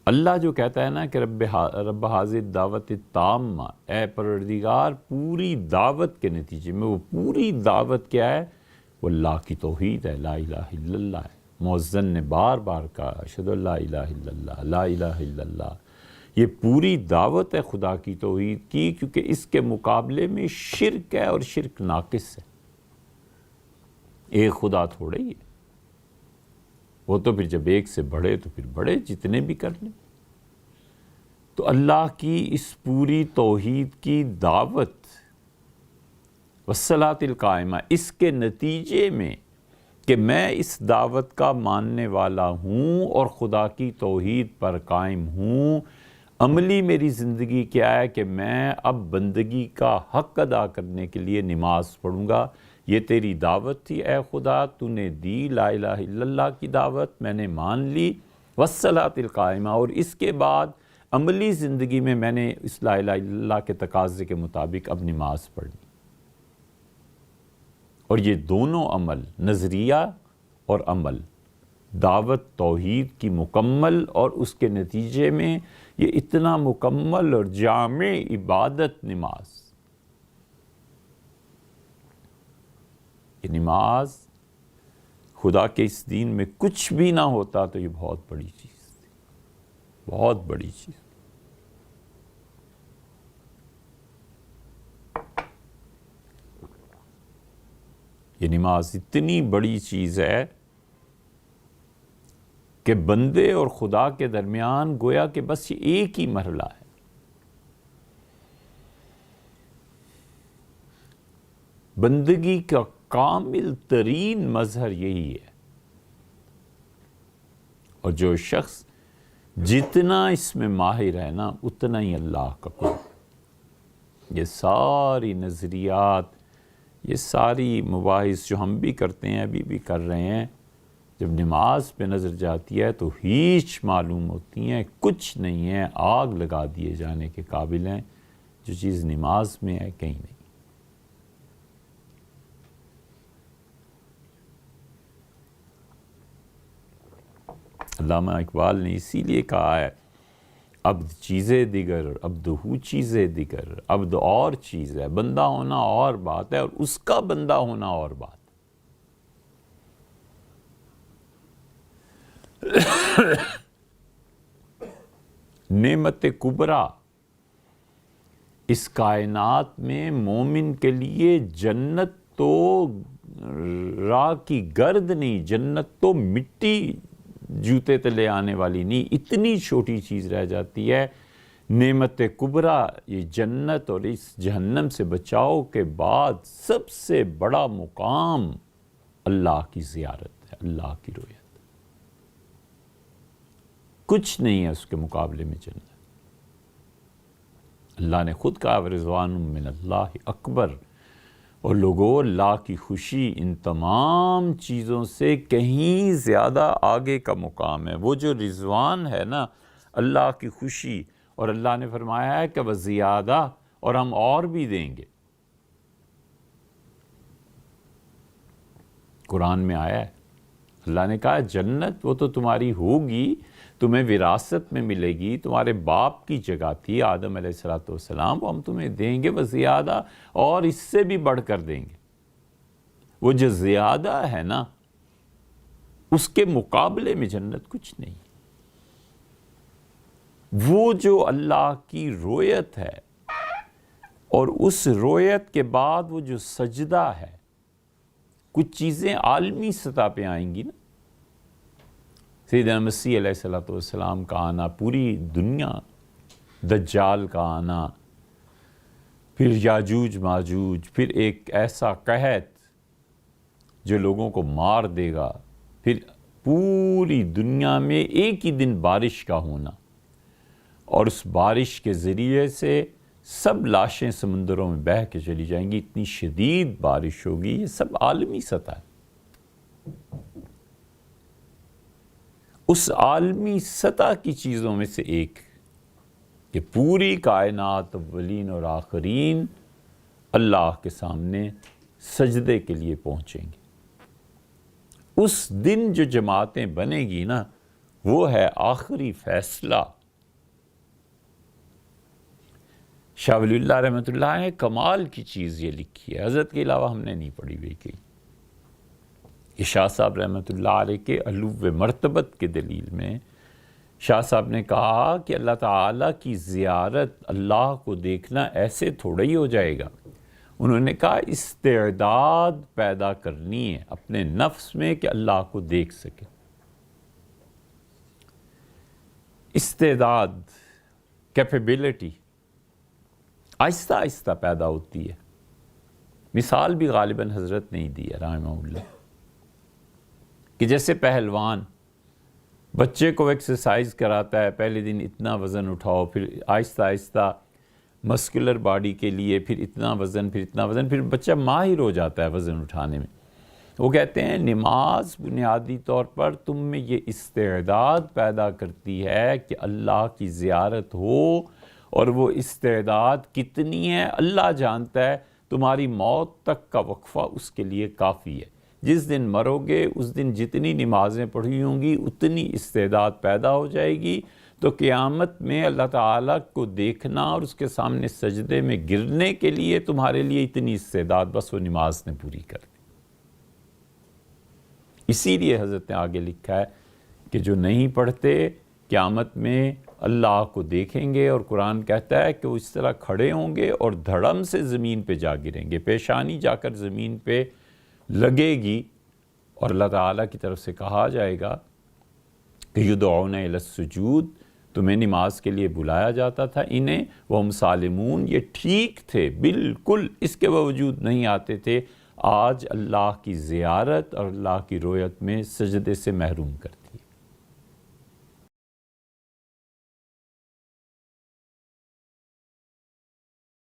اللہ جو کہتا ہے نا کہ رب حاضر دعوت تامہ، اے پروردگار پوری دعوت کے نتیجے میں، وہ پوری دعوت کیا ہے؟ وہ اللہ کی توحید ہے، لا الہ الا اللہ ہے۔ مؤذن نے بار بار کہا اشہد ان لا الہ الا اللہ، لا الہ الا اللہ۔ یہ پوری دعوت ہے خدا کی توحید کی، کیونکہ اس کے مقابلے میں شرک ہے، اور شرک ناقص ہے۔ ایک خدا تھوڑا ہی ہے، وہ تو پھر جب ایک سے بڑھے تو پھر بڑھے، جتنے بھی کر لیں۔ تو اللہ کی اس پوری توحید کی دعوت والصلاۃ القائمہ، اس کے نتیجے میں کہ میں اس دعوت کا ماننے والا ہوں اور خدا کی توحید پر قائم ہوں، عملی میری زندگی کیا ہے کہ میں اب بندگی کا حق ادا کرنے کے لیے نماز پڑھوں گا۔ یہ تیری دعوت تھی اے خدا، تو نے دی لا الہ الا اللہ کی دعوت، میں نے مان لی، والصلاۃ القائمہ، اور اس کے بعد عملی زندگی میں میں نے اس لا الہ الا اللہ کے تقاضے کے مطابق اب نماز پڑھنی۔ اور یہ دونوں عمل، نظریہ اور عمل، دعوت توحید کی مکمل اور اس کے نتیجے میں یہ اتنا مکمل اور جامع عبادت نماز، یہ نماز خدا کے اس دین میں کچھ بھی نہ ہوتا تو یہ بہت بڑی چیز تھی، بہت بڑی چیز۔ یہ نماز اتنی بڑی چیز ہے کہ بندے اور خدا کے درمیان گویا کہ بس یہ ایک ہی مرحلہ ہے۔ بندگی کا کامل ترین مظہر یہی ہے، اور جو شخص جتنا اس میں ماہر ہے نا، اتنا ہی اللہ کا قرب۔ یہ ساری نظریات، یہ ساری مباحث جو ہم بھی کرتے ہیں، ابھی بھی کر رہے ہیں، جب نماز پہ نظر جاتی ہے تو ہیچ معلوم ہوتی ہیں، کچھ نہیں ہے، آگ لگا دیے جانے کے قابل ہیں۔ جو چیز نماز میں ہے کہیں نہیں۔ علامہ اقبال نے اسی لیے کہا ہے، عبد چیزیں دیگر، عبد ہو چیزیں دیگر، عبد اور چیز ہے، بندہ ہونا اور بات ہے، اور اس کا بندہ ہونا اور بات۔ نعمت کبریٰ اس کائنات میں مومن کے لیے جنت تو راہ کی گرد نہیں، جنت تو مٹی جوتے تلے آنے والی نہیں، اتنی چھوٹی چیز رہ جاتی ہے۔ نعمت کبریٰ، یہ جنت اور اس جہنم سے بچاؤ کے بعد سب سے بڑا مقام اللہ کی زیارت ہے، اللہ کی رویت۔ کچھ نہیں ہے اس کے مقابلے میں جنت۔ اللہ نے خود کہا رضوان من اللہ اکبر، اور لوگوں اللہ کی خوشی ان تمام چیزوں سے کہیں زیادہ آگے کا مقام ہے۔ وہ جو رضوان ہے نا، اللہ کی خوشی، اور اللہ نے فرمایا ہے کہ وہ زیادہ، اور ہم اور بھی دیں گے۔ قرآن میں آیا ہے، اللہ نے کہا جنت وہ تو تمہاری ہوگی، تمہیں وراثت میں ملے گی، تمہارے باپ کی جگہ تھی آدم علیہ السلام، وہ ہم تمہیں دیں گے وہ زیادہ، اور اس سے بھی بڑھ کر دیں گے۔ وہ جو زیادہ ہے نا، اس کے مقابلے میں جنت کچھ نہیں۔ وہ جو اللہ کی رویت ہے، اور اس رویت کے بعد وہ جو سجدہ ہے، کچھ چیزیں عالمی سطح پہ آئیں گی نا، سیدنا مسیح علیہ السلام کا آنا، پوری دنیا، دجال کا آنا، پھر یاجوج ماجوج، پھر ایک ایسا قحط جو لوگوں کو مار دے گا، پھر پوری دنیا میں ایک ہی دن بارش کا ہونا، اور اس بارش کے ذریعے سے سب لاشیں سمندروں میں بہہ کے چلی جائیں گی، اتنی شدید بارش ہوگی۔ یہ سب عالمی سطح ہے۔ اس عالمی سطح کی چیزوں میں سے ایک کہ پوری کائنات اولین اور آخرین اللہ کے سامنے سجدے کے لیے پہنچیں گے۔ اس دن جو جماعتیں بنے گی نا، وہ ہے آخری فیصلہ۔ شاہ ولی اللہ رحمۃ اللہ نے کمال کی چیز یہ لکھی ہے، حضرت کے علاوہ ہم نے نہیں پڑھی ہوئی کہیں۔ یہ شاہ صاحب رحمۃ اللہ علیہ کے علو مرتبت کے دلیل میں شاہ صاحب نے کہا کہ اللہ تعالیٰ کی زیارت، اللہ کو دیکھنا ایسے تھوڑا ہی ہو جائے گا۔ انہوں نے کہا استعداد پیدا کرنی ہے اپنے نفس میں کہ اللہ کو دیکھ سکے۔ استعداد، کیپیبلٹی آہستہ آہستہ پیدا ہوتی ہے۔ مثال بھی غالباً حضرت نے ہی دی ہے رحمہ اللہ، کہ جیسے پہلوان بچے کو ایکسرسائز کراتا ہے، پہلے دن اتنا وزن اٹھاؤ، پھر آہستہ آہستہ مسکولر باڈی کے لیے پھر اتنا وزن، پھر اتنا وزن، پھر بچہ ماہر ہو جاتا ہے وزن اٹھانے میں۔ وہ کہتے ہیں نماز بنیادی طور پر تم میں یہ استعداد پیدا کرتی ہے کہ اللہ کی زیارت ہو، اور وہ استعداد کتنی ہے اللہ جانتا ہے، تمہاری موت تک کا وقفہ اس کے لیے کافی ہے۔ جس دن مرو گے اس دن جتنی نمازیں پڑھی ہوں گی اتنی استعداد پیدا ہو جائے گی، تو قیامت میں اللہ تعالیٰ کو دیکھنا اور اس کے سامنے سجدے میں گرنے کے لیے تمہارے لیے اتنی استعداد بس وہ نماز نے پوری کر دی۔ اسی لیے حضرت نے آگے لکھا ہے کہ جو نہیں پڑھتے قیامت میں اللہ کو دیکھیں گے، اور قرآن کہتا ہے کہ وہ اس طرح کھڑے ہوں گے اور دھڑم سے زمین پہ جا گریں گے، پیشانی جا کر زمین پہ لگے گی، اور اللہ تعالیٰ کی طرف سے کہا جائے گا کہ یدعون الی السجود، تمہیں نماز کے لیے بلایا جاتا تھا انہیں، وہم سالمون، یہ ٹھیک تھے بالکل، اس کے باوجود نہیں آتے تھے، آج اللہ کی زیارت اور اللہ کی رویت میں سجدے سے محروم کرتے۔